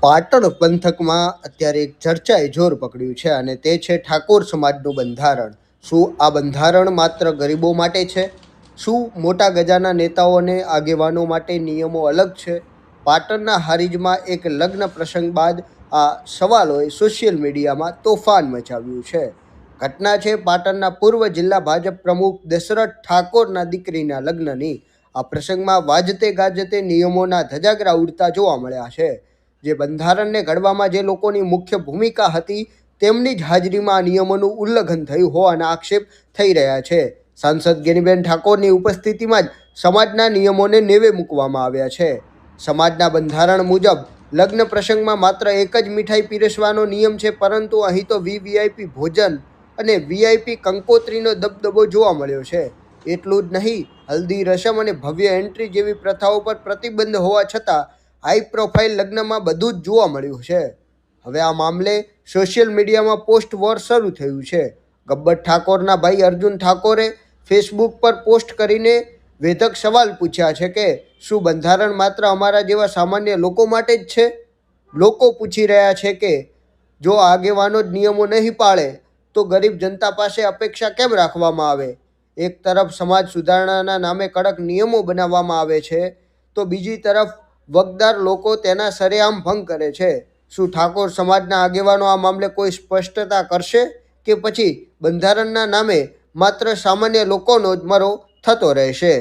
પાટણ પંથકમાં અત્યારે એક ચર્ચાએ જોર પકડ્યું છે અને તે છે ઠાકોર સમાજનું બંધારણ. શું આ બંધારણ માત્ર ગરીબો માટે છે? શું મોટા ગજાના નેતાઓ અને આગેવાનો માટે નિયમો અલગ છે? પાટણના હારીજમાં એક લગ્ન પ્રસંગ બાદ આ સવાલોએ સોશિયલ મીડિયામાં તોફાન મચાવ્યું છે. ઘટના છે પાટણના પૂર્વ જિલ્લા ભાજપ પ્રમુખ દશરથ ઠાકોરના દીકરીના લગ્નની. આ પ્રસંગમાં વાજતે ગાજતે નિયમોના ધજાગરા ઉડતા જોવા મળ્યા છે. જે બંધારણને ઘડવામાં જે લોકોની મુખ્ય ભૂમિકા હતી તેમની જ હાજરીમાં આ નિયમોનું ઉલ્લંઘન થયું હોવાના આક્ષેપ થઈ રહ્યા છે. સાંસદ ગેનીબેન ઠાકોરની ઉપસ્થિતિમાં જ સમાજના નિયમોને નેવે મૂકવામાં આવ્યા છે. સમાજના બંધારણ મુજબ લગ્ન પ્રસંગમાં માત્ર એક જ મીઠાઈ પીરસવાનો નિયમ છે, પરંતુ અહીં તો વીવીઆઈપી ભોજન અને વીઆઈપી કંકોત્રીનો દબદબો જોવા મળ્યો છે. એટલું જ નહીં, હલ્દી રસમ અને ભવ્ય એન્ટ્રી જેવી પ્રથાઓ પર પ્રતિબંધ હોવા છતાં હાઈ પ્રોફાઇલ લગ્નમાં બધું જ જોવા મળ્યું છે. હવે આ મામલે સોશિયલ મીડિયામાં પોસ્ટ વોર શરૂ થયું છે. ગબ્બર ઠાકોરના ભાઈ અર્જુન ઠાકોરે ફેસબુક પર પોસ્ટ કરીને વેધક સવાલ પૂછ્યા છે કે શું બંધારણ માત્ર અમારા જેવા સામાન્ય લોકો માટે જ છે? લોકો પૂછી રહ્યા છે કે જો આગેવાનો જ નિયમો નહીં પાળે તો ગરીબ જનતા પાસે અપેક્ષા કેમ રાખવામાં આવે? એક તરફ સમાજ સુધારણાના નામે કડક નિયમો બનાવવામાં આવે છે, તો બીજી તરફ વગદાર લોકો તેના સરેઆમ ભંગ કરે છે. શું ઠાકોર સમાજના આગેવાનો આ મામલે કોઈ સ્પષ્ટતા કરશે કે પછી બંધારણના નામે માત્ર સામાન્ય લોકોનો જ મરો થતો રહેશે?